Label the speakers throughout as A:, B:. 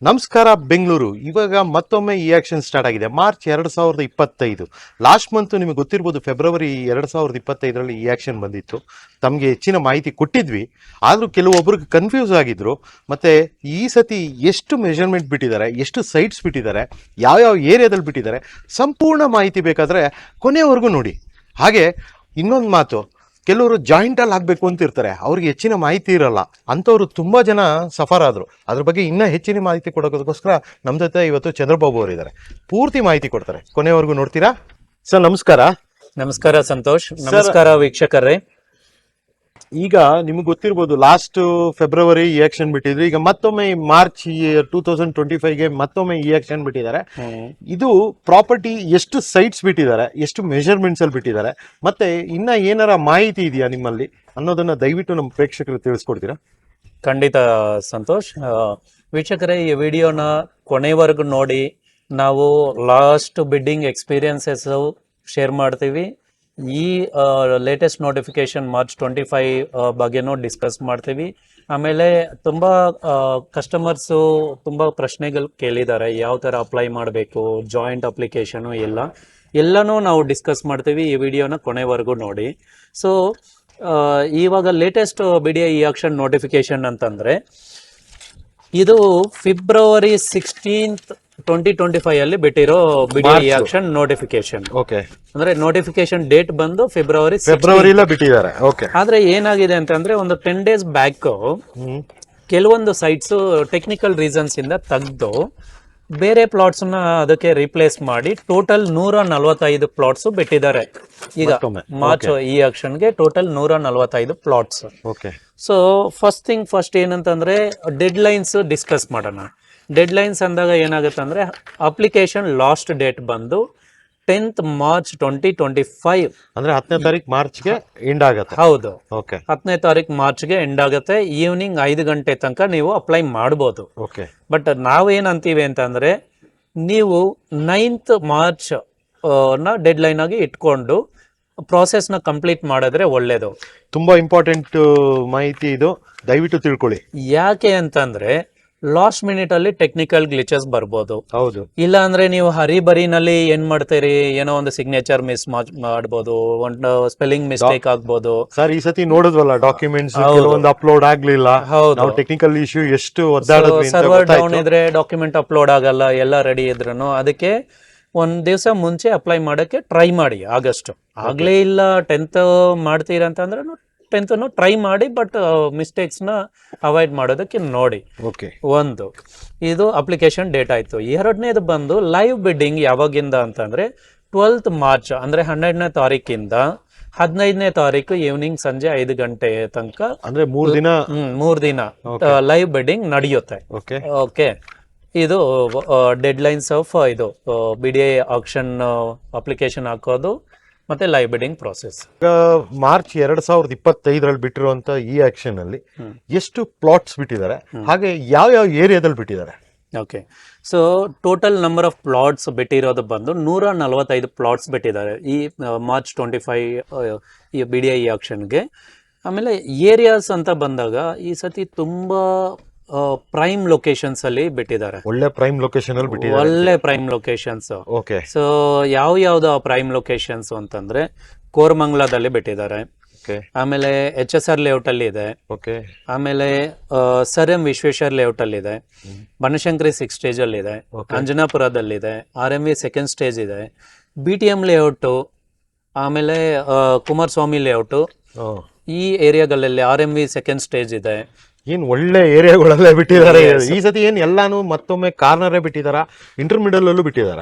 A: ನಮಸ್ಕಾರ ಬೆಂಗಳೂರು. ಇವಾಗ ಮತ್ತೊಮ್ಮೆ ಈ ಆಕ್ಷನ್ ಸ್ಟಾರ್ಟ್ ಆಗಿದೆ. ಮಾರ್ಚ್ 2025 ಲಾಸ್ಟ್ ಮಂತ್ ನಿಮಗೆ ಗೊತ್ತಿರ್ಬೋದು. ಫೆಬ್ರವರಿ 2025ರಲ್ಲಿ ಈ ಆಕ್ಷನ್ ಬಂದಿತ್ತು. ತಮಗೆ ಹೆಚ್ಚಿನ ಮಾಹಿತಿ ಕೊಟ್ಟಿದ್ವಿ. ಆದರೂ ಕೆಲವೊಬ್ರಿಗೆ ಕನ್ಫ್ಯೂಸ್ ಆಗಿದ್ರು. ಮತ್ತೆ ಈ ಸತಿ ಎಷ್ಟು ಮೆಜರ್ಮೆಂಟ್ ಬಿಟ್ಟಿದ್ದಾರೆ, ಎಷ್ಟು ಸೈಟ್ಸ್ ಬಿಟ್ಟಿದ್ದಾರೆ, ಯಾವ್ಯಾವ ಏರಿಯಾದಲ್ಲಿ ಬಿಟ್ಟಿದ್ದಾರೆ, ಸಂಪೂರ್ಣ ಮಾಹಿತಿ ಬೇಕಾದರೆ ಕೊನೆಯವರೆಗೂ ನೋಡಿ. ಹಾಗೆ ಇನ್ನೊಂದು ಮಾತು, ಕೆಲವರು ಜಾಯಿಂಟಲ್ಲಿ ಆಗಬೇಕು ಅಂತ ಇರ್ತಾರೆ, ಅವ್ರಿಗೆ ಹೆಚ್ಚಿನ ಮಾಹಿತಿ ಇರಲ್ಲ. ಅಂಥವ್ರು ತುಂಬ ಜನ ಸಫರ್ ಆದರು. ಅದ್ರ ಬಗ್ಗೆ ಇನ್ನೂ ಹೆಚ್ಚಿನ ಮಾಹಿತಿ ಕೊಡೋದಕ್ಕೋಸ್ಕರ ನಮ್ಮ ಜೊತೆ ಇವತ್ತು ಚಂದ್ರಬಾಬು ಅವರು ಇದ್ದಾರೆ. ಪೂರ್ತಿ ಮಾಹಿತಿ ಕೊಡ್ತಾರೆ. ಕೊನೆವರೆಗೂ ನೋಡ್ತೀರಾ ಸರ್? ನಮಸ್ಕಾರ.
B: ನಮಸ್ಕಾರ ಸಂತೋಷ್. ನಮಸ್ಕಾರ ವೀಕ್ಷಕರೇ.
A: ಈಗ ನಿಮ್ಗೆ ಗೊತ್ತಿರ್ಬೋದು, ಲಾಸ್ಟ್ ಫೆಬ್ರವರಿ ಈ ಆಕ್ಷನ್ ಬಿಟ್ಟಿದ್ರು. ಈಗ ಮತ್ತೊಮ್ಮೆ ಮಾರ್ಚ್ 2025ಗೆ ಮತ್ತೊಮ್ಮೆ ಈ ಆಕ್ಷನ್ ಬಿಟ್ಟಿದ್ದಾರೆ. ಇದು ಪ್ರಾಪರ್ಟಿ ಎಷ್ಟು ಸೈಟ್ಸ್ ಬಿಟ್ಟಿದ್ದಾರೆ, ಎಷ್ಟು ಮೆಜರ್ಮೆಂಟ್ಸ್ ಅಲ್ಲಿ ಬಿಟ್ಟಿದ್ದಾರೆ, ಮತ್ತೆ ಇನ್ನ ಏನಾರ ಮಾಹಿತಿ ಇದೆಯಾ ನಿಮ್ಮಲ್ಲಿ ಅನ್ನೋದನ್ನ ದಯವಿಟ್ಟು ನಮ್ಮ ಪ್ರೇಕ್ಷಕರು ತಿಳಿಸ್ಕೊಡ್ತೀರಾ?
B: ಖಂಡಿತ ಸಂತೋಷ್. ವೀಕ್ಷಕರೇ, ಈ ವಿಡಿಯೋನ ಕೊನೆವರೆಗೂ ನೋಡಿ. ನಾವು ಲಾಸ್ಟ್ ಬಿಡ್ಡಿಂಗ್ ಎಕ್ಸ್ಪೀರಿಯನ್ಸಸ್ ಶೇರ್ ಮಾಡ್ತೀವಿ. ಈ ಲೇಟೆಸ್ಟ್ ನೋಟಿಫಿಕೇಶನ್ ಮಾರ್ಚ್ 25 ಬಗ್ಗೆನೂ ಡಿಸ್ಕಸ್ ಮಾಡ್ತೀವಿ. ಆಮೇಲೆ ತುಂಬ ಕಸ್ಟಮರ್ಸು ತುಂಬ ಪ್ರಶ್ನೆಗಳು ಕೇಳಿದ್ದಾರೆ, ಯಾವ ಥರ ಅಪ್ಲೈ ಮಾಡಬೇಕು, ಜಾಯಿಂಟ್ ಅಪ್ಲಿಕೇಶನು ಎಲ್ಲನೂ ನಾವು ಡಿಸ್ಕಸ್ ಮಾಡ್ತೀವಿ. ಈ ವಿಡಿಯೋನ ಕೊನೆವರೆಗೂ ನೋಡಿ. ಸೊ ಇವಾಗ ಲೇಟೆಸ್ಟ್ BDI ಆಕ್ಷನ್ ನೋಟಿಫಿಕೇಶನ್ ಅಂತಂದರೆ, ಇದು ಫೆಬ್ರವರಿ 16, 2025 ಅಲ್ಲಿ ಬಿಟ್ಟಿರೋ BDI ಆಕ್ಷನ್ ನೋಟಿಫಿಕೇಶನ್.
A: ಓಕೆ,
B: ಅಂದ್ರೆ ನೋಟಿಫಿಕೇಶನ್ ಡೇಟ್ ಬಂದು ಫೆಬ್ರವರಿ
A: ಬಿಟ್ಟಿದ್ದಾರೆ. ಓಕೆ,
B: ಆದ್ರೆ ಏನಾಗಿದೆ ಅಂತಂದ್ರೆ, ಒಂದು 10 days ಬ್ಯಾಕ್ ಕೆಲವೊಂದು ಸೈಟ್ಸ್ ಟೆಕ್ನಿಕಲ್ ರೀಸನ್ಸ್ ಇಂದ ತೆಗೆದು ಬೇರೆ ಪ್ಲಾಟ್ಸ್ ನ ಅದಕ್ಕೆ ರಿಪ್ಲೇಸ್ ಮಾಡಿ ಟೋಟಲ್ 145 ಪ್ಲಾಟ್ಸ್ ಬಿಟ್ಟಿದ್ದಾರೆ. ಈಗ ಮಾರ್ಚ್ ಈ ಆಕ್ಷನ್ಗೆ total 145 plots.
A: Okay.
B: So first ಏನಂತಂದ್ರೆ, ಡೆಡ್ ಲೈನ್ಸ್ ಡಿಸ್ಕಸ್ ಮಾಡೋಣ. ಡೆಡ್ ಲೈನ್ಸ್ ಅಂದಾಗ ಏನಾಗುತ್ತೆ ಅಂದ್ರೆ, ಅಪ್ಲಿಕೇಶನ್ ಲಾಸ್ಟ್ ಡೇಟ್ ಬಂದು 10th March 2025,
A: ಅಂದ್ರೆ 10ನೇ ತಾರೀಕು ಮಾರ್ಚ್ಗೆ ಎಂಡ್ ಆಗುತ್ತೆ.
B: ಹೌದು,
A: ಓಕೆ,
B: 10ನೇ ತಾರೀಕು ಮಾರ್ಚ್ಗೆ ಎಂಡ್ ಆಗುತ್ತೆ. ಈವ್ನಿಂಗ್ 5 ಗಂಟೆ ತನಕ ನೀವು ಅಪ್ಲೈ ಮಾಡ್ಬೋದು.
A: ಓಕೆ.
B: ಬಟ್ ನಾವೇನಂತೀವಿ ಅಂತಂದ್ರೆ, ನೀವು 9th March ನ ಡೆಡ್ ಲೈನ್ ಆಗಿ ಇಟ್ಕೊಂಡು ಪ್ರಾಸೆಸ್ನ ಕಂಪ್ಲೀಟ್ ಮಾಡಿದ್ರೆ ಒಳ್ಳೇದು.
A: ತುಂಬಾ ಇಂಪಾರ್ಟೆಂಟ್ ಮಾಹಿತಿ ಇದು, ದಯವಿಟ್ಟು ತಿಳ್ಕೊಳ್ಳಿ.
B: ಯಾಕೆ ಅಂತಂದ್ರೆ, ಲಾಸ್ಟ್ ಮಿನಿಟ್ ಅಲ್ಲಿ ಟೆಕ್ನಿಕಲ್ ಗ್ಲಿಚಸ್ ಬರ್ಬೋದು.
A: ಹೌದು.
B: ಇಲ್ಲ ಅಂದ್ರೆ ನೀವು ಹರಿಬರಿನಲ್ಲಿ ಏನ್ ಮಾಡ್ತೀರಿ, ಏನೋ ಒಂದು ಸಿಗ್ನೇಚರ್ ಮಿಸ್ ಮಾಡ್ಬೋದು, ಒಂದು ಸ್ಪೆಲ್ಲಿಂಗ್ ಮಿಸ್ಟೇಕ್ ಆಗ್ಬೋದು.
A: ಸರ್, ಈ ಸತಿ ನೋಡಿದ್ವಲ್ಲ, ಡಾಕ್ಯುಮೆಂಟ್ಸ್ ಕೆಲವೊಂದು ಅಪ್ಲೋಡ್ ಆಗ್ಲಿಲ್ಲ. ನಾವು ಟೆಕ್ನಿಕಲ್ ಇಶ್ಯೂ ಎಷ್ಟು ಒದ್ದಾಡಿದ್ವಿ.
B: ಸರ್ವರ್ ಡೌನ್ ಇದ್ರೆ ಡಾಕ್ಯುಮೆಂಟ್ ಅಪ್ಲೋಡ್ ಆಗಲ್ಲ, ಎಲ್ಲ ರೆಡಿ ಇದ್ರೂ. ಅದಕ್ಕೆ ಒಂದ್ ದಿವಸ ಮುಂಚೆ ಅಪ್ಲೈ ಮಾಡಕ್ಕೆ ಟ್ರೈ ಮಾಡಿ. ಆಗಸ್ಟ್ ಆಗ್ಲೇ ಇಲ್ಲ 10th ಮಾಡ್ತೀರಾ ಅಂತಂದ್ರೆ 10th ಟ್ರೈ ಮಾಡಿ, ಬಟ್ ಮಿಸ್ಟೇಕ್ಸ್ನ ಅವಾಯ್ಡ್ ಮಾಡೋದಕ್ಕೆ ನೋಡಿ. ಒಂದು ಇದು ಅಪ್ಲಿಕೇಶನ್ ಡೇಟ್ ಆಯ್ತು. ಎರಡನೇದು ಬಂದು ಲೈವ್ ಬಿಡ್ಡಿಂಗ್ ಯಾವಾಗಿಂದ ಅಂತಂದ್ರೆ 12th March, ಅಂದ್ರೆ 12ನೇ ತಾರೀಕಿಂದ 15ನೇ ತಾರೀಕು ಈವ್ನಿಂಗ್ ಸಂಜೆ 5 ಗಂಟೆ ತನಕ, ಅಂದ್ರೆ 3 ದಿನ ಲೈವ್ ಬಿಡ್ಡಿಂಗ್ ನಡೆಯುತ್ತೆ. ಓಕೆ, ಇದು ಡೆಡ್ ಲೈನ್ಸ್ ಆಫ್ ಇದು BDI ಆಕ್ಷನ್ ಅಪ್ಲಿಕೇಶನ್ ಹಾಕೋದು ಮತ್ತೆ ಲೈವ್ ಬಿಡ್ಡಿಂಗ್ ಪ್ರಾಸೆಸ್.
A: ಮಾರ್ಚ್ 2025ರಲ್ಲಿ ಬಿಟ್ಟಿರುವಂತ ಈ ಆಕ್ಷನ್ ಅಲ್ಲಿ ಎಷ್ಟು ಪ್ಲಾಟ್ಸ್ ಬಿಟ್ಟಿದ್ದಾರೆ, ಹಾಗೆ ಯಾವ ಏರಿಯಾದಲ್ಲಿ ಬಿಟ್ಟಿದ್ದಾರೆ?
B: Okay, so total number of plots ಬಿಟ್ಟಿರೋದು ಬಂದು 145 ಪ್ಲಾಟ್ಸ್ ಬಿಟ್ಟಿದ್ದಾರೆ ಈ ಮಾರ್ಚ್ 25 ಈ BDI ಆಕ್ಷನ್ಗೆ. ಆಮೇಲೆ ಏರಿಯಾಸ್ ಅಂತ ಬಂದಾಗ ಈ ಸತಿ ತುಂಬಾ ಪ್ರೈಮ್ ಲೊಕೇಶನ್ಸ್ ಅಲ್ಲಿ ಬಿಟ್ಟಿದ್ದಾರೆ.
A: ಒಳ್ಳೆ ಪ್ರೈಮ್ ಲೊಕೇಶನ್ ಅಲ್ಲಿ ಬಿಟ್ಟಿದ್ದಾರೆ.
B: ಒಳ್ಳೆ ಪ್ರೈಮ್ ಲೊಕೇಶನ್ಸ್.
A: ಓಕೆ.
B: ಸೊ ಯಾವ್ದು ಪ್ರೈಮ್ ಲೊಕೇಶನ್ಸ್ ಅಂತಂದ್ರೆ, ಕೋರಮಂಗಲದಲ್ಲಿ ಬಿಟ್ಟಿದ್ದಾರೆ. ಆಮೇಲೆ HSR ಲೇಔಟ್ ಅಲ್ಲಿ ಇದೆ. ಆಮೇಲೆ ಸರ್ ಎಂ ವಿಶ್ವೇಶ್ವರ ಲೇಔಟ್ ಅಲ್ಲಿ ಇದೆ. ಬನಶಂಕರಿ 6th ಸ್ಟೇಜ್ ಅಲ್ಲಿ ಇದೆ. ಅಂಜನಾಪುರದಲ್ಲಿದೆ. RMV 2nd ಸ್ಟೇಜ್ ಇದೆ. BTM ಲೇಔಟ್, ಆಮೇಲೆ ಕುಮಾರಸ್ವಾಮಿ ಲೇಔಟ್, ಈ ಏರಿಯಾಗಳಲ್ಲಿ RMV 2nd ಸ್ಟೇಜ್ ಇದೆ.
A: ಏನ್ ಒಳ್ಳೆ ಏರಿಯಾಗಳಲ್ಲೇ ಬಿಟ್ಟಿದ್ದಾರೆ ಈ ಸತಿ. ಏನ್ ಎಲ್ಲಾನು ಮತ್ತೊಮ್ಮೆ ಕಾರ್ನರೇ ಬಿಟ್ಟಿದಾರ, ಇಂಟರ್ಮಿಡಲ್ ಅಲ್ಲೂ ಬಿಟ್ಟಿದಾರ?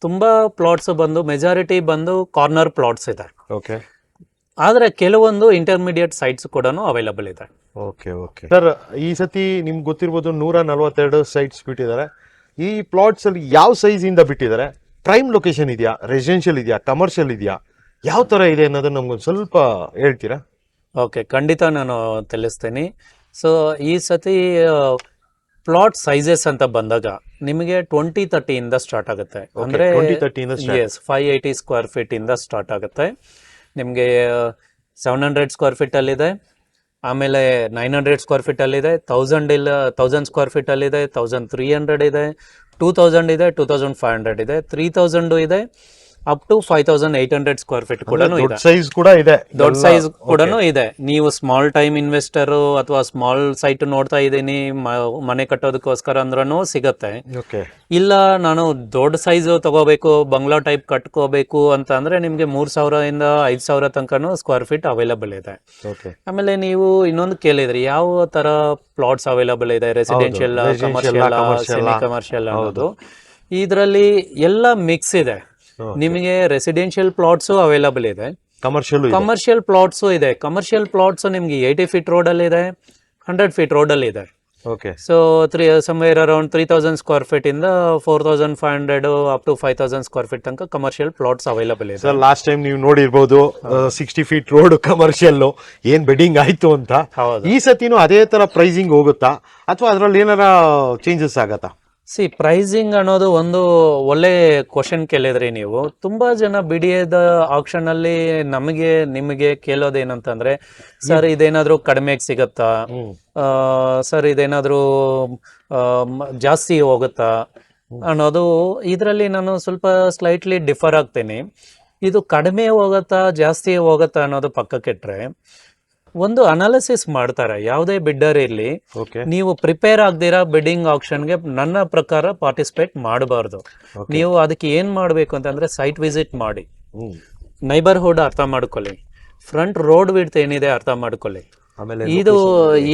B: ತುಂಬಾ ಪ್ಲಾಟ್ಸ್ ಬಂದು ಮೆಜಾರಿಟಿ ಬಂದು ಕಾರ್ನರ್ ಪ್ಲಾಟ್ಸ್ ಇದೆ.
A: ಓಕೆ.
B: ಆದ್ರೆ ಕೆಲವೊಂದು ಇಂಟರ್ಮೀಡಿಯೇಟ್ ಸೈಟ್ಸ್ ಕೂಡ ಅವೈಲಬಲ್ ಇದೆ.
A: ಓಕೆ. ಸರ್, ಈ ಸತಿ ನಿಮ್ಗೆ ಗೊತ್ತಿರ್ಬೋದು 142 ಸೈಟ್ಸ್ ಬಿಟ್ಟಿದ್ದಾರೆ. ಈ ಪ್ಲಾಟ್ಸ್ ಅಲ್ಲಿ ಯಾವ ಸೈಜ್ ಇಂದ ಬಿಟ್ಟಿದ್ದಾರೆ? ಪ್ರೈಮ್ ಲೊಕೇಶನ್ ಇದೆಯಾ, ರೆಸಿಡೆನ್ಷಿಯಲ್ ಇದೆಯಾ, ಕಮರ್ಷಿಯಲ್ ಇದೆಯಾ, ಯಾವ ತರ ಇದೆ ಅನ್ನೋದನ್ನ ನಮ್ಗೊಂದು ಸ್ವಲ್ಪ ಹೇಳ್ತೀರಾ?
B: ಓಕೆ, ಖಂಡಿತ ನಾನು ತಿಳಿಸ್ತೀನಿ. ಸೊ ಈ ಸತಿ ಪ್ಲಾಟ್ ಸೈಜಸ್ ಅಂತ ಬಂದಾಗ ನಿಮಗೆ 2030 ಇಂದ ಸ್ಟಾರ್ಟ್ ಆಗುತ್ತೆ. ಅಂದ್ರೆ 580 ಸ್ಕ್ವೇರ್ ಫೀಟ್ ಇಂದ ಸ್ಟಾರ್ಟ್ ಆಗುತ್ತೆ. ನಿಮಗೆ 700 ಸ್ಕ್ವೇರ್ ಫೀಟ್ ಅಲ್ಲಿದೆ. ಆಮೇಲೆ 900 ಸ್ಕ್ವೇರ್ ಫೀಟ್ ಅಲ್ಲಿ ಇದೆ, 1000 ಸ್ಕ್ವೇರ್ ಫೀಟ್ ಅಲ್ಲಿ ಇದೆ, 1300 ಇದೆ, 2000 ಇದೆ, 2500 ಇದೆ, 3000 ಇದೆ, ಅಪ್ ಟು 5800 ಸ್ಕ್ವೇರ್ ಫೀಟ್ ಕೂಡ ಇದೆ.
A: ಸೈಜ್ ಕೂಡ ಇದೆ,
B: ದೊಡ್ಡ ಸೈಜ್ ಕೂಡ ಇದೆ. ನೀವು ಸ್ಮಾಲ್ ಟೈಮ್ ಇನ್ವೆಸ್ಟರ್ ಅಥವಾ ಸ್ಮಾಲ್ ಸೈಟ್ ನೋಡ್ತಾ ಇದ್ದೀನಿ ಮನೆ ಕಟ್ಟೋದಕ್ಕೋಸ್ಕರ ಅಂದ್ರೂ ಸಿಗತ್ತೆ. ಇಲ್ಲ ನಾನು ದೊಡ್ಡ ಸೈಜ್ ತಗೋಬೇಕು, ಬಂಗ್ಲಾ ಟೈಪ್ ಕಟ್ಕೋಬೇಕು ಅಂತ ಅಂದ್ರೆ ನಿಮ್ಗೆ 3000 ಇಂದ 5000 ತನಕನೂ ಸ್ಕ್ವೇರ್ ಫೀಟ್ ಅವೈಲಬಲ್ ಇದೆ. ಆಮೇಲೆ ನೀವು ಇನ್ನೊಂದು ಕೇಳಿದ್ರಿ ಯಾವ ತರ ಪ್ಲಾಟ್ಸ್ ಅವೈಲಬಲ್ ಇದೆ, ರೆಸಿಡೆನ್ಷಿಯಲ್, ಕಮರ್ಷಿಯಲ್, ಸೆಮಿ ಕಮರ್ಷಿಯಲ್ ಅನ್ನೋದು. ಇದರಲ್ಲಿ ಎಲ್ಲ ಮಿಕ್ಸ್ ಇದೆ. ನಿಮಗೆ ರೆಸಿಡೆನ್ಷಿಯಲ್ ಪ್ಲಾಟ್ಸ್ ಅವೈಲಬಲ್ ಇದೆ, ಕಮರ್ಷಿಯಲ್ ಪ್ಲಾಟ್ಸ್ ಇದೆ. ಕಮರ್ಷಿಯಲ್ ಪ್ಲಾಟ್ಸ್ ನಿಮ್ಗೆ 80 ಫೀಟ್ ರೋಡ್ ಅಲ್ಲಿ ಇದೆ, 100 ಫೀಟ್ ರೋಡ್ ಅಲ್ಲಿ ಇದೆ. So somewhere around 3000 square feet ಇಂದ 4500 ಅಪ್ ಟು 5000 ಸ್ಕ್ವೇರ್ ಫೀಟ್ ತನಕ ಕಮರ್ಷಿಯಲ್ ಪ್ಲಾಟ್ಸ್ ಅವೈಲಬಲ್ ಇದೆ.
A: ಸರ್ ಲಾಸ್ಟ್ ಟೈಮ್ ನೀವು ನೋಡಿರ್ಬೋದು 60 ಫೀಟ್ ರೋಡ್ ಕಮರ್ಷಿಯಲ್ ಏನ್ ಬೆಡ್ಡಿಂಗ್ ಆಯ್ತು ಅಂತ. ಈ ಸತಿನೂ ಅದೇ ತರ ಪ್ರೈಸಿಂಗ್ ಹೋಗುತ್ತಾ ಅಥವಾ ಅದ್ರಲ್ಲಿ ಏನಾರ ಚೇಂಜಸ್ ಆಗತ್ತಾ?
B: ಪ್ರೈಸಿಂಗ್ ಅನ್ನೋದು ಒಂದು ಒಳ್ಳೆ ಕ್ವಶನ್ ಕೇಳಿದ್ರಿ ನೀವು. ತುಂಬಾ ಜನ ಬಿಡಿಯದ ಆಕ್ಷನ್ ಅಲ್ಲಿ ನಿಮಗೆ ಕೇಳೋದೇನಂತಂದ್ರೆ, ಸರ್ ಇದೇನಾದ್ರೂ ಕಡಿಮೆಗೆ ಸಿಗತ್ತಾ, ಸರ್ ಇದೇನಾದ್ರೂ ಜಾಸ್ತಿ ಹೋಗುತ್ತಾ ಅನ್ನೋದು. ಇದರಲ್ಲಿ ನಾನು ಸ್ವಲ್ಪ ಸ್ಲೈಟ್ಲಿ ಡಿಫರ್ ಆಗ್ತೀನಿ. ಇದು ಕಡಿಮೆ ಹೋಗತ್ತಾ ಜಾಸ್ತಿ ಹೋಗತ್ತಾ ಅನ್ನೋದು ಪಕ್ಕಕ್ಕಿಟ್ರೆ, ಒಂದು ಅನಾಲಿಸಿಸ್ ಮಾಡ್ತಾರೆ. ಯಾವುದೇ ಬಿಡ್ಡರ್ ಇರ್ಲಿ, ನೀವು ಪ್ರಿಪೇರ್ ಆಗದಿರಾ ಬಿಡ್ಡಿಂಗ್ ಆಕ್ಷನ್ಗೆ ನನ್ನ ಪ್ರಕಾರ ಪಾರ್ಟಿಸಿಪೇಟ್ ಮಾಡಬಾರ್ದು. ನೀವು ಅದಕ್ಕೆ ಏನ್ ಮಾಡ್ಬೇಕು ಅಂತಂದ್ರೆ ಸೈಟ್ ವಿಸಿಟ್ ಮಾಡಿ, ನೈಬರ್ಹುಡ್ ಅರ್ಥ ಮಾಡ್ಕೊಳ್ಳಿ, ಫ್ರಂಟ್ ರೋಡ್ ವಿಡ್ತ್ ಏನಿದೆ ಅರ್ಥ ಮಾಡ್ಕೊಳ್ಳಿ, ಇದು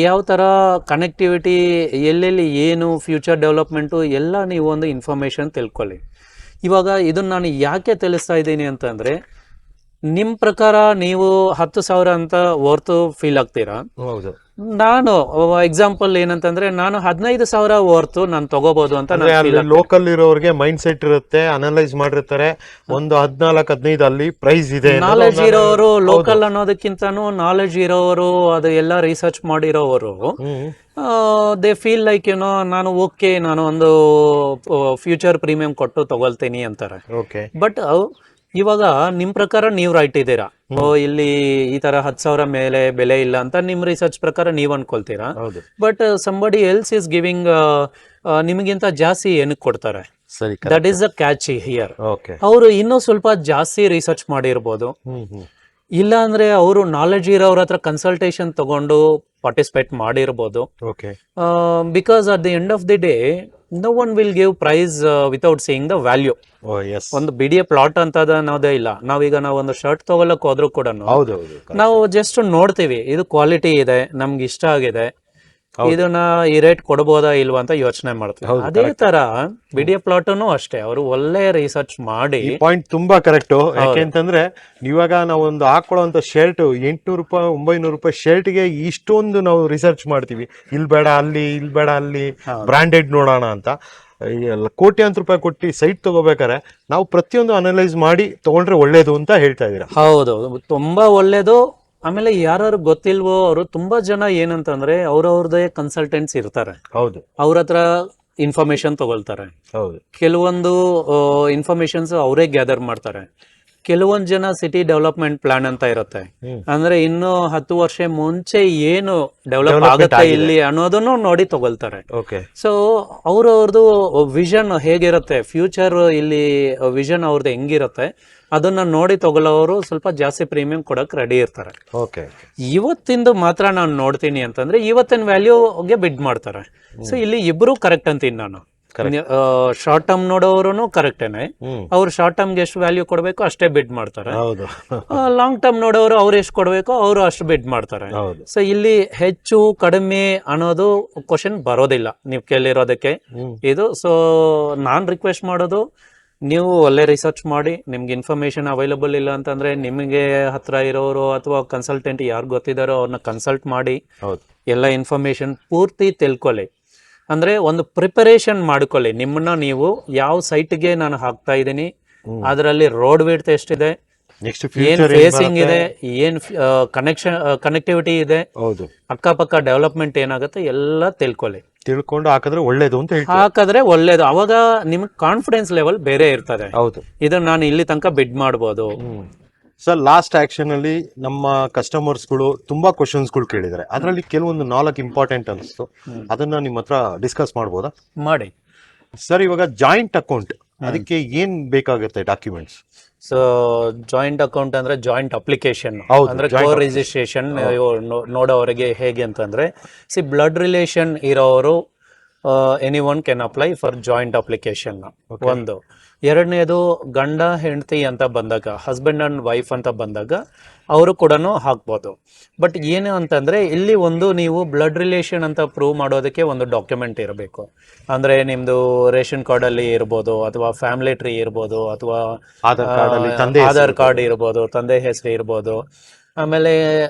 B: ಯಾವ ತರ ಕನೆಕ್ಟಿವಿಟಿ, ಎಲ್ಲೆಲ್ಲಿ ಏನು ಫ್ಯೂಚರ್ ಡೆವಲಪ್ಮೆಂಟು ಎಲ್ಲ ನೀವು ಒಂದು ಇನ್ಫಾರ್ಮೇಶನ್ ತಿಳ್ಕೊಳ್ಳಿ. ಇವಾಗ ಇದನ್ನ ನಾನು ಯಾಕೆ ತಿಳಿಸ್ತಾ ಇದ್ದೀನಿ ಅಂತಂದ್ರೆ, ನಿಮ್ ಪ್ರಕಾರ ನೀವು 10,000 ಅಂತ ವರ್ತ್ ಫೀಲ್ ಆಗ್ತೀರಾ. ನಾನು ಎಕ್ಸಾಂಪಲ್ ಏನಂತಂದ್ರೆ, ನಾನು 15,000 ವರ್ತ್ ನಾನು ತಗೋಬಹುದು ಅಂತ.
A: ಲೋಕಲ್ ಇರೋರಿಗೆ ಮೈಂಡ್ ಸೆಟ್ ಇರುತ್ತೆ, ಅನಲೈಸ್ ಮಾಡಿರ್ತಾರೆ. ಒಂದು 14-15 ಅಲ್ಲಿ ಪ್ರೈಸ್ ಇದೆ.
B: ನಾಲೆಜ್ ಇರೋರು, ಲೋಕಲ್ ಅನ್ನೋದಕ್ಕಿಂತನೂ ನಾಲೆಜ್ ಇರೋರು, ಅದು ಎಲ್ಲ ರಿಸರ್ಚ್ ಮಾಡಿರೋರು, ದೇ ಫೀಲ್ ಲೈಕ್ ಏನೋ ನಾನು ಓಕೆ, ನಾನು ಒಂದು ಫ್ಯೂಚರ್ ಪ್ರೀಮಿಯಂ ಕೊಟ್ಟು ತಗೊಳ್ತೀನಿ ಅಂತಾರೆ. ಬಟ್ ಇವಾಗ ನಿಮ್ ಪ್ರಕಾರ ನೀವು ರೈಟ್ ಇದ್ದೀರಾ, ಇಲ್ಲಿ ಈ ತರ 10,000 ಮೇಲೆ ಬೆಲೆ ಇಲ್ಲ ಅಂತ ನಿಮ್ ರಿಸರ್ಚ್ ಪ್ರಕಾರ ನೀವ್ ಅನ್ಕೊಳ್ತೀರಾ. But somebody else is giving ನಿಮಗಿಂತ ಜಾಸ್ತಿ ಏನಕ್ಕೆ ಕೊಡ್ತಾರೆ? That is the catch here. ಅವರು ಇನ್ನೂ ಸ್ವಲ್ಪ ಜಾಸ್ತಿ ರಿಸರ್ಚ್ ಮಾಡಿರ್ಬೋದು, ಇಲ್ಲ ಅಂದ್ರೆ ಅವರು ನಾಲೆಜ್ ಇರೋರ ಹತ್ರ ಕನ್ಸಲ್ಟೇಷನ್ ತಗೊಂಡು ಪಾರ್ಟಿಸಿಪೇಟ್ ಮಾಡಿರ್ಬೋದು. Because at the end of the day no one will give price without seeing the value. ಒಂದು ಬಿಡಿಎ ಪ್ಲಾಟ್ ಅಂತ ಅನ್ನೋದೇ ಇಲ್ಲ. ನಾವೀಗ ನಾವು ಒಂದು ಶರ್ಟ್ ತಗೊಳಕ್ ಹೋದ್ರು ಕೂಡ ನಾವು ಜಸ್ಟ್ ನೋಡ್ತೀವಿ, ಇದು ಕ್ವಾಲಿಟಿ ಇದೆ, ನಮ್ಗೆ ಇಷ್ಟ ಆಗಿದೆ, ಇದನ್ನ ಈ ರೇಟ್ ಕೊಡಬಹುದಾ ಇಲ್ವಾ ಅಂತ ಯೋಚನೆ ಮಾಡ್ತೀವಿ. ಅದೇ ತರ ಬಿಡಿಎ ಪ್ಲಾಟ್ ಅಷ್ಟೇ, ಅವರು ಒಳ್ಳೆ ರಿಸರ್ಚ್ ಮಾಡಿ.
A: ಪಾಯಿಂಟ್ ತುಂಬಾ ಕರೆಕ್ಟ್. ಯಾಕೆಂತಂದ್ರೆ ಇವಾಗ ನಾವು ಒಂದು ಹಾಕೊಳ್ಳುವಂತ ಶರ್ಟ್ 800 ರೂಪಾಯಿ 900 ರೂಪಾಯಿ ಶರ್ಟ್ಗೆ ಇಷ್ಟೊಂದು ನಾವು ರಿಸರ್ಚ್ ಮಾಡ್ತೀವಿ. ಇಲ್ಲಿ ಬೇಡ ಅಲ್ಲಿ, ಇಲ್ಲಿ ಬೇಡ ಅಲ್ಲಿ, ಬ್ರಾಂಡೆಡ್ ನೋಡೋಣ ಅಂತ. ಕೋಟ್ಯಾಂತರ ರೂಪಾಯಿ ಕೊಟ್ಟು ಸೈಟ್ ತಗೋಬೇಕಾರೆ ನಾವು ಪ್ರತಿಯೊಂದು ಅನಲೈಸ್ ಮಾಡಿ ತಗೊಂಡ್ರೆ ಒಳ್ಳೇದು ಅಂತ ಹೇಳ್ತಾ ಇದೀರಾ.
B: ಹೌದು, ತುಂಬಾ ಒಳ್ಳೇದು. ಆಮೇಲೆ ಯಾರು ಗೊತ್ತಿಲ್ವೋ ಅವರು ತುಂಬಾ ಜನ ಏನಂತಂದ್ರೆ ಅವ್ರವ್ರದೇ ಕನ್ಸಲ್ಟೆಂಟ್ಸ್ ಇರ್ತಾರೆ. ಅವ್ರ ಹತ್ರ ಇನ್ಫಾರ್ಮೇಶನ್ ತಗೊಳ್ತಾರೆ. ಕೆಲವೊಂದು ಇನ್ಫಾರ್ಮೇಶನ್ಸ್ ಅವರೇ ಗ್ಯಾದರ್ ಮಾಡ್ತಾರೆ. ಕೆಲವೊಂದು ಜನ ಸಿಟಿ ಡೆವಲಪ್ಮೆಂಟ್ ಪ್ಲಾನ್ ಅಂತ ಇರುತ್ತೆ, ಅಂದ್ರೆ ಇನ್ನು 10 ವರ್ಷ ಮುಂಚೆ ಏನು ಡೆವಲಪ್ ಆಗುತ್ತೆ ಇಲ್ಲಿ ಅನ್ನೋದನ್ನು ನೋಡಿ ತಗೊಳ್ತಾರೆ. ಸೊ ಅವ್ರವ್ರದ್ದು ವಿಷನ್ ಹೇಗಿರುತ್ತೆ, ಫ್ಯೂಚರ್ ಇಲ್ಲಿ ವಿಷನ್ ಅವ್ರದ್ದು ಹೆಂಗಿರುತ್ತೆ ಅದನ್ನ ನೋಡಿ ತಗೊಳ್ಳೋರು ಸ್ವಲ್ಪ ಜಾಸ್ತಿ ಪ್ರೀಮಿಯಂ ಕೊಡಕ್ ರೆಡಿ ಇರ್ತಾರೆ. ಇವತ್ತಿಂದು ಮಾತ್ರ ನಾನು ನೋಡ್ತೀನಿ ಅಂತಂದ್ರೆ ಇವತ್ತಿನ ವ್ಯಾಲ್ಯೂಗೆ ಬಿಡ್ ಮಾಡ್ತಾರೆ. ಸೊ ಇಲ್ಲಿ ಇಬ್ರು ಕರೆಕ್ಟ್ ಅಂತೀನಿ ನಾನು. ಶಾರ್ಟ್ ಟರ್ಮ್ ನೋಡೋರು ಕರೆಕ್ಟೇನೆ, ಅವ್ರು ಶಾರ್ಟ್ ಟರ್ಮ್ಗೆ ಎಷ್ಟು ವ್ಯಾಲ್ಯೂ ಕೊಡಬೇಕು ಅಷ್ಟೇ ಬಿಡ್ ಮಾಡ್ತಾರೆ. ಲಾಂಗ್ ಟರ್ಮ್ ನೋಡೋರು ಅವ್ರು ಎಷ್ಟು ಕೊಡಬೇಕು ಅವರು ಅಷ್ಟು ಬಿಡ್ ಮಾಡ್ತಾರೆ. ಸೊ ಇಲ್ಲಿ ಹೆಚ್ಚು ಕಡಿಮೆ ಅನ್ನೋದು ಕ್ವಶನ್ ಬರೋದಿಲ್ಲ ನೀವು ಕೇಳಿರೋದಕ್ಕೆ ಇದು. ಸೊ ನಾನ್ ರಿಕ್ವೆಸ್ಟ್ ಮಾಡೋದು, ನೀವು ಒಳ್ಳೆ ರಿಸರ್ಚ್ ಮಾಡಿ, ನಿಮ್ಗೆ ಇನ್ಫಾರ್ಮೇಶನ್ ಅವೈಲಬಲ್ ಇಲ್ಲ ಅಂತಂದ್ರೆ ನಿಮಗೆ ಹತ್ರ ಇರೋರು ಅಥವಾ ಕನ್ಸಲ್ಟೆಂಟ್ ಯಾರು ಗೊತ್ತಿದಾರೋ ಅವ್ರನ್ನ ಕನ್ಸಲ್ಟ್ ಮಾಡಿ ಎಲ್ಲ ಇನ್ಫಾರ್ಮೇಶನ್ ಪೂರ್ತಿ ತಿಳ್ಕೊಳ್ಳಿ. ಅಂದ್ರೆ ಒಂದು ಪ್ರಿಪರೇಷನ್ ಮಾಡ್ಕೊಳ್ಳಿ. ನಿಮ್ಮನ್ನ ನೀವು ಯಾವ ಸೈಟ್ಗೆ ನಾನು ಹಾಕ್ತಾ ಇದ್ದೀನಿ, ಅದರಲ್ಲಿ ರೋಡ್ ವಿಡ್ತ್ ಎಷ್ಟಿದೆ, ಏನ್ ಫೇಸಿಂಗ್ ಇದೆ, ಏನ್ ಕನೆಕ್ಟಿವಿಟಿ ಇದೆ, ಅಕ್ಕಪಕ್ಕ ಡೆವಲಪ್ಮೆಂಟ್ ಏನಾಗುತ್ತೆ ಎಲ್ಲ ತಿಳ್ಕೊಂಡು
A: ಹಾಕಿದ್ರೆ ಒಳ್ಳೇದು ಅಂತ
B: ಹಾಕಿದ್ರೆ ಒಳ್ಳೇದು. ಅವಾಗ ನಿಮ್ಗೆ ಕಾನ್ಫಿಡೆನ್ಸ್ ಲೆವೆಲ್ ಬೇರೆ ಇರ್ತದೆ. ಇದನ್ನ ನಾನು ಇಲ್ಲಿ ತನಕ ಬಿಡ್ ಮಾಡ್ಬೋದು.
A: ಸರ್ ಲಾಸ್ಟ್ ಆಕ್ಷನ್ ಅಲ್ಲಿ ನಮ್ಮ ಕಸ್ಟಮರ್ಸ್ಗಳು ತುಂಬಾ ಕ್ವಶನ್ಸ್ಗಳು ಕೇಳಿದ್ದಾರೆ. ಅದರಲ್ಲಿ ಕೆಲವೊಂದು 4 ಇಂಪಾರ್ಟೆಂಟ್ ಅನಿಸ್ತು, ಅದನ್ನ ನಿಮ್ಮ ಹತ್ರ ಡಿಸ್ಕಸ್ ಮಾಡ್ಬೋದಾ?
B: ಮಾಡಿ.
A: ಸರ್ ಇವಾಗ ಜಾಯಿಂಟ್ ಅಕೌಂಟ್, ಅದಕ್ಕೆ ಏನ್ ಬೇಕಾಗುತ್ತೆ ಡಾಕ್ಯುಮೆಂಟ್ಸ್?
B: ಸೊ ಜಾಯಿಂಟ್ ಅಕೌಂಟ್ ಅಂದ್ರೆ ಜಾಯಿಂಟ್ ಅಪ್ಲಿಕೇಶನ್
A: ಹೌದು,
B: ಅಂದ್ರೆ
A: joint
B: ಕೋ
A: application.
B: ರಿಜಿಸ್ಟ್ರೇಷನ್ ನೋಡೋವರಿಗೆ ಹೇಗೆ ಅಂತಂದ್ರೆ, ಬ್ಲಡ್ ರಿಲೇಷನ್ ಇರೋರು any one can apply for joint application. ಒಂದು. ಎರಡನೇದು ಗಂಡ ಹೆಂಡತಿ ಅಂತ ಬಂದಾಗ, ಹಸ್ಬೆಂಡ್ ಅಂಡ್ ವೈಫ್ ಅಂತ ಬಂದಾಗ ಅವರು ಕೂಡ ಹಾಕ್ಬೋದು. ಬಟ್ ಏನು ಅಂತಂದ್ರೆ, ಇಲ್ಲಿ ಒಂದು ನೀವು ಬ್ಲಡ್ ರಿಲೇಷನ್ ಅಂತ ಪ್ರೂವ್ ಮಾಡೋದಕ್ಕೆ ಒಂದು ಡಾಕ್ಯುಮೆಂಟ್ ಇರಬೇಕು. ಅಂದ್ರೆ ನಿಮ್ದು ರೇಷನ್ ಕಾರ್ಡ್ ಅಲ್ಲಿ ಇರ್ಬೋದು, ಅಥವಾ ಫ್ಯಾಮಿಲಿ ಟ್ರೀ ಇರ್ಬೋದು, ಅಥವಾ ಆಧಾರ್ ಕಾರ್ಡ್ ಇರ್ಬೋದು, ತಂದೆ ಹೆಸರು ಇರ್ಬೋದು. ಆಮೇಲೆ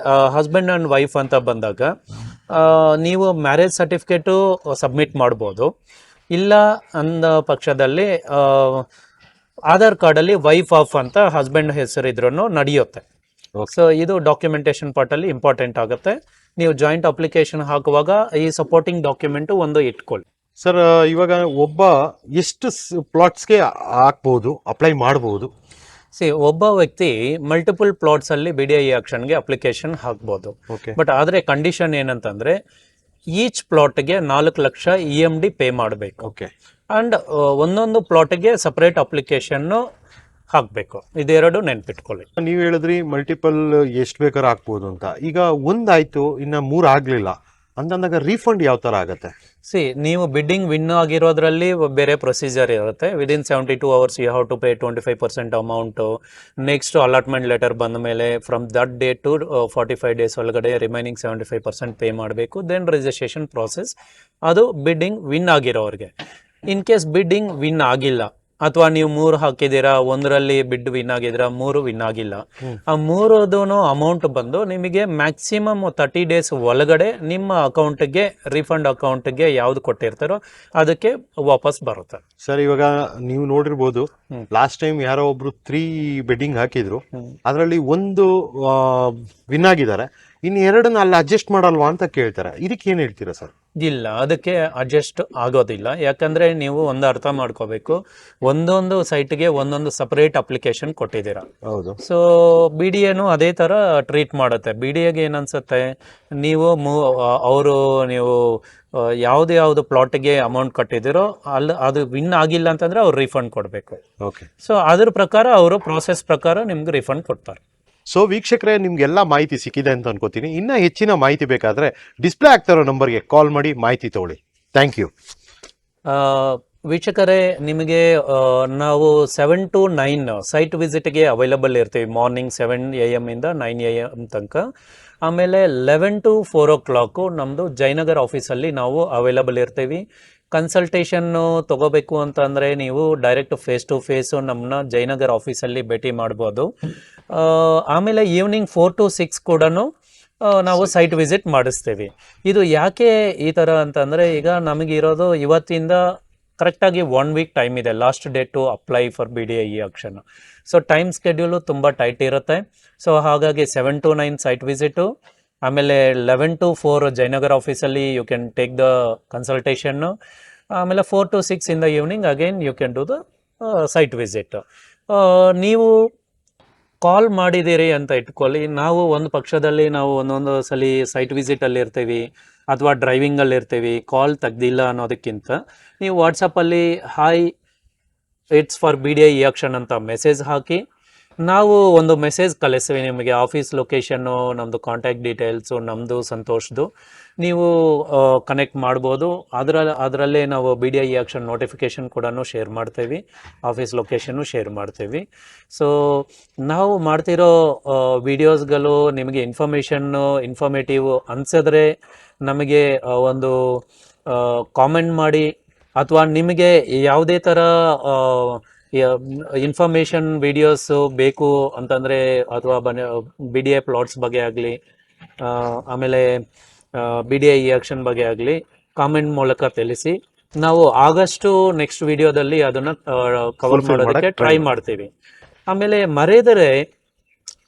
B: ಹಸ್ಬೆಂಡ್ ಅಂಡ್ ವೈಫ್ ಅಂತ ಬಂದಾಗ ನೀವು ಮ್ಯಾರೇಜ್ ಸರ್ಟಿಫಿಕೇಟು ಸಬ್ಮಿಟ್ ಮಾಡ್ಬೋದು. ಇಲ್ಲ ಅಂದ ಪಕ್ಷದಲ್ಲಿ ಆಧಾರ್ ಕಾರ್ಡಲ್ಲಿ ವೈಫ್ ಆಫ್ ಅಂತ ಹಸ್ಬೆಂಡ್ ಹೆಸರು ಇದ್ರೂ ನಡೆಯುತ್ತೆ. ಸೊ ಇದು ಡಾಕ್ಯುಮೆಂಟೇಶನ್ ಪಾರ್ಟಲ್ಲಿ ಇಂಪಾರ್ಟೆಂಟ್ ಆಗುತ್ತೆ. ನೀವು ಜಾಯಿಂಟ್ ಅಪ್ಲಿಕೇಶನ್ ಹಾಕುವಾಗ ಈ ಸಪೋರ್ಟಿಂಗ್ ಡಾಕ್ಯುಮೆಂಟು ಒಂದು ಇಟ್ಕೊಳ್ಳಿ.
A: ಸರ್ ಇವಾಗ ಒಬ್ಬ ಎಷ್ಟು ಪ್ಲಾಟ್ಸ್ಗೆ ಹಾಕ್ಬೋದು, ಅಪ್ಲೈ ಮಾಡ್ಬೋದು?
B: ಒಬ್ಬ ವ್ಯಕ್ತಿ ಮಲ್ಟಿಪಲ್ ಪ್ಲಾಟ್ಸ್ ಅಲ್ಲಿ BDI ಆಕ್ಷನ್ಗೆ ಅಪ್ಲಿಕೇಶನ್ ಹಾಕ್ಬೋದು. ಬಟ್ ಆದ್ರೆ ಕಂಡೀಷನ್ ಏನಂತಂದ್ರೆ, ಈಚ್ ಪ್ಲಾಟ್ಗೆ 4 ಲಕ್ಷ EMD ಪೇ ಮಾಡಬೇಕು. ಅಂಡ್ ಒಂದೊಂದು ಪ್ಲಾಟ್ಗೆ ಸಪರೇಟ್ ಅಪ್ಲಿಕೇಶನ್ ಹಾಕ್ಬೇಕು. ಇದೆರಡು ನೆನ್ಪಿಟ್ಕೊಳ್ಳಿ.
A: ನೀವು ಹೇಳಿದ್ರಿ ಮಲ್ಟಿಪಲ್ ಎಷ್ಟು ಬೇಕಾದ್ರೂ ಹಾಕ್ಬೋದು ಅಂತ. ಈಗ ಒಂದಾಯ್ತು, ಇನ್ನ 3 ಆಗ್ಲಿಲ್ಲ ಅಂತಂದಾಗ ರೀಫಂಡ್ ಯಾವ ತರ ಆಗತ್ತೆ?
B: ನೀವು ಬಿಡ್ಡಿಂಗ್ ವಿನ್ ಆಗಿರೋದ್ರಲ್ಲಿ ಬೇರೆ ಪ್ರೊಸೀಜರ್ ಇರುತ್ತೆ. Within 72 hours you have to pay 25% amount. Next allotment letter ಬಂದ ಮೇಲೆ from that day to 45 days ಒಳಗಡೆ ರಿಮೈನಿಂಗ್ 75% ಪೇ ಮಾಡಬೇಕು. Then registration process. ಅದು ಬಿಡ್ಡಿಂಗ್ ವಿನ್ ಆಗಿರೋರಿಗೆ. ಇನ್ ಕೇಸ್ ಬಿಡ್ಡಿಂಗ್ ವಿನ್ ಆಗಿಲ್ಲ, ಅಥವಾ ನೀವು 3 ಹಾಕಿದ್ದೀರಾ, ಒಂದರಲ್ಲಿ ಬಿಡ್ ವಿನ್ ಆಗಿದ್ದೀರಾ, 3 ವಿನ್ ಆಗಿಲ್ಲ, ಆ 3 ಅಮೌಂಟ್ ಬಂದು ನಿಮಗೆ ಮ್ಯಾಕ್ಸಿಮಮ್ 30 days ಒಳಗಡೆ ನಿಮ್ಮ ಅಕೌಂಟ್ಗೆ, ರೀಫಂಡ್ ಅಕೌಂಟ್ಗೆ ಯಾವ್ದು ಕೊಟ್ಟಿರ್ತಾರೋ ಅದಕ್ಕೆ ವಾಪಸ್ ಬರುತ್ತೆ.
A: ಸರ್ ಇವಾಗ ನೀವು ನೋಡಿರ್ಬೋದು, ಲಾಸ್ಟ್ ಟೈಮ್ ಯಾರೋ ಒಬ್ರು 3 ಬೆಡ್ಡಿಂಗ್ ಹಾಕಿದ್ರು, ಅದರಲ್ಲಿ ಒಂದು ವಿನ್ ಆಗಿದ್ದಾರೆ, ಇನ್ನು 2 ಅಲ್ಲಿ ಅಡ್ಜಸ್ಟ್ ಮಾಡಲ್ವಾ ಅಂತ ಕೇಳ್ತಾರೆ. ಇದಕ್ಕೆ ಏನ್ ಹೇಳ್ತೀರಾ ಸರ್?
B: ಇಲ್ಲ, ಅದಕ್ಕೆ ಅಡ್ಜಸ್ಟ್ ಆಗೋದಿಲ್ಲ. ಯಾಕಂದ್ರೆ ನೀವು ಒಂದು ಅರ್ಥ ಮಾಡ್ಕೋಬೇಕು, ಒಂದೊಂದು ಸೈಟ್ಗೆ ಒಂದೊಂದು ಸಪರೇಟ್ ಅಪ್ಲಿಕೇಶನ್ ಕೊಟ್ಟಿದ್ದೀರಾ.
A: ಹೌದು.
B: ಸೊ BDAನು ಅದೇ ತರ ಟ್ರೀಟ್ ಮಾಡುತ್ತೆ. BDAಗೆ ಏನನ್ಸುತ್ತೆ, ನೀವು ನೀವು ಯಾವ್ದು ಪ್ಲಾಟ್ಗೆ ಅಮೌಂಟ್ ಕಟ್ಟಿದಿರೋ ಅಲ್ಲಿ ಅದು ವಿನ್ ಆಗಿಲ್ಲ ಅಂತಂದ್ರೆ ಅವ್ರು ರಿಫಂಡ್ ಕೊಡಬೇಕು. ಸೊ ಅದ್ರ ಪ್ರಕಾರ ಅವರು ಪ್ರೋಸೆಸ್ ಪ್ರಕಾರ ನಿಮ್ಗೆ ರಿಫಂಡ್ ಕೊಡ್ತಾರೆ.
A: ಸೊ ವೀಕ್ಷಕರೇ, ನಿಮ್ಗೆಲ್ಲ ಮಾಹಿತಿ ಸಿಕ್ಕಿದೆ ಅಂತ ಅನ್ಕೋತೀನಿ. ಇನ್ನ ಹೆಚ್ಚಿನ ಮಾಹಿತಿ ಬೇಕಾದ್ರೆ ಡಿಸ್ಪ್ಲೇ ಆಗ್ತಾ ಇರೋ ನಂಬರ್ಗೆ ಕಾಲ್ ಮಾಡಿ ಮಾಹಿತಿ ತಗೊಳ್ಳಿ. Thank you.
B: ವೀಕ್ಷಕರೇ, ನಿಮಗೆ ನಾವು 7 to 9 ಸೈಟ್ ವಿಸಿಟ್ಗೆ ಅವೈಲಬಲ್ ಇರ್ತೀವಿ. ಮಾರ್ನಿಂಗ್ 7 AM ಇಂದ 9 AM ತನಕ. ಆಮೇಲೆ 11 to 4 o'clock ನಮ್ಮದು ಜಯನಗರ್ ಆಫೀಸಲ್ಲಿ ನಾವು ಅವೈಲಬಲ್ ಇರ್ತೀವಿ. ಕನ್ಸಲ್ಟೇಷನ್ನು ತಗೋಬೇಕು ಅಂತಂದರೆ ನೀವು ಡೈರೆಕ್ಟ್ ಫೇಸ್ ಟು ಫೇಸು ನಮ್ಮನ್ನ ಜಯನಗರ್ ಆಫೀಸಲ್ಲಿ ಭೇಟಿ ಮಾಡ್ಬೋದು. ಆಮೇಲೆ ಈವ್ನಿಂಗ್ 4 to 6 ಕೂಡ ನಾವು ಸೈಟ್ ವಿಸಿಟ್ ಮಾಡಿಸ್ತೀವಿ. ಇದು ಯಾಕೆ ಈ ಥರ ಅಂತಂದರೆ, ಈಗ ನಮಗಿರೋದು ಇವತ್ತಿಂದ ಕರೆಕ್ಟಾಗಿ 1 week ಟೈಮ್ ಇದೆ, last date to apply for BDI action. So time schedule ತುಂಬ ಟೈಟ್ ಇರುತ್ತೆ. ಸೊ ಹಾಗಾಗಿ 7 to 9 ಸೈಟ್ ವಿಸಿಟು, ಆಮೇಲೆ 11 to 4 ಜಯನಗರ್ ಆಫೀಸಲ್ಲಿ you can take the consultation. ಆಮೇಲೆ 4 to 6 in the evening again you can do the site visit. ನೀವು call ಮಾಡಿದ್ದೀರಿ ಅಂತ ಇಟ್ಕೊಳ್ಳಿ, ನಾವು ಒಂದು ಪಕ್ಷದಲ್ಲಿ ನಾವು ಒಂದೊಂದು ಸಲ ಸೈಟ್ ವಿಸಿಟಲ್ಲಿ ಇರ್ತೀವಿ ಅಥವಾ ಡ್ರೈವಿಂಗಲ್ಲಿ ಇರ್ತೀವಿ, ಕಾಲ್ ತೆಗ್ದಿಲ್ಲ ಅನ್ನೋದಕ್ಕಿಂತ ನೀವು ವಾಟ್ಸಪ್ಪಲ್ಲಿ hi it's for BDI action ಅಂತ ಮೆಸೇಜ್ ಹಾಕಿ, ನಾವು ಒಂದು ಮೆಸೇಜ್ ಕಳಿಸ್ತೀವಿ ನಿಮಗೆ. ಆಫೀಸ್ ಲೊಕೇಶನ್ನು, ನಮ್ಮದು ಕಾಂಟ್ಯಾಕ್ಟ್ ಡೀಟೇಲ್ಸು, ನಮ್ಮದು ಸಂತೋಷದ್ದು ನೀವು ಕನೆಕ್ಟ್ ಮಾಡ್ಬೋದು. ಅದರಲ್ಲೇ ನಾವು BDI ಆಕ್ಷನ್ ನೋಟಿಫಿಕೇಷನ್ ಕೂಡ ಶೇರ್ ಮಾಡ್ತೀವಿ, ಆಫೀಸ್ ಲೊಕೇಶನ್ನು ಶೇರ್ ಮಾಡ್ತೀವಿ. ಸೊ ನಾವು ಮಾಡ್ತಿರೋ ವಿಡಿಯೋಸ್ಗಳು ನಿಮಗೆ ಇನ್ಫಾರ್ಮೇಟಿವ್ ಅನಿಸಿದ್ರೆ ನಮಗೆ ಒಂದು ಕಾಮೆಂಟ್ ಮಾಡಿ, ಅಥವಾ ನಿಮಗೆ ಯಾವುದೇ ಥರ ಇನ್ಫಾರ್ಮೇಷನ್ ವಿಡಿಯೋಸು ಬೇಕು ಅಂತಂದರೆ, ಅಥವಾ BDI ಪ್ಲಾಟ್ಸ್ ಬಗ್ಗೆ ಆಗಲಿ, ಆಮೇಲೆ BDI ಆಕ್ಷನ್ ಬಗ್ಗೆ ಆಗಲಿ ಕಾಮೆಂಟ್ ಮೂಲಕ ತಿಳಿಸಿ. ನಾವು ಆಗಸ್ಟು ನೆಕ್ಸ್ಟ್ ವಿಡಿಯೋದಲ್ಲಿ ಅದನ್ನು ಕವರ್ ಮಾಡೋದಕ್ಕೆ ಟ್ರೈ ಮಾಡ್ತೀವಿ. ಆಮೇಲೆ ಮರೆಯದರೆ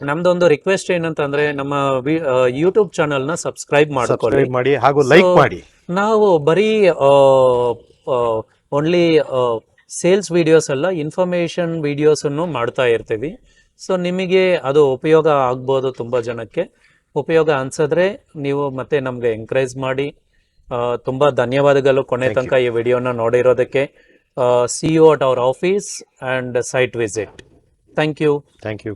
B: ನಮ್ದೊಂದು ರಿಕ್ವೆಸ್ಟ್ ಏನಂತಂದ್ರೆ, ನಮ್ಮ ಯೂಟ್ಯೂಬ್ ಚಾನಲ್ನ ಸಬ್ಸ್ಕ್ರೈಬ್
A: ಮಾಡಿ ಹಾಗೂ ಲೈಕ್ ಮಾಡಿ.
B: ನಾವು ಬರೀ ಓನ್ಲಿ ಸೇಲ್ಸ್ ವಿಡಿಯೋಸ್ ಅಲ್ಲ, ಇನ್ಫಾರ್ಮೇಷನ್ ವಿಡಿಯೋಸನ್ನು ಮಾಡ್ತಾ ಇರ್ತೀವಿ. ಸೊ ನಿಮಗೆ ಅದು ಉಪಯೋಗ ಆಗ್ಬೋದು. ತುಂಬ ಜನಕ್ಕೆ ಉಪಯೋಗ ಅನ್ಸಿದ್ರೆ ನೀವು ಮತ್ತೆ ನಮಗೆ ಎಂಕರೇಜ್ ಮಾಡಿ. ತುಂಬ ಧನ್ಯವಾದಗಳು ಕೊನೆ ತನಕ ಈ ವಿಡಿಯೋನ ನೋಡಿರೋದಕ್ಕೆ. See you at our office and site visit. Thank you.
A: Thank you.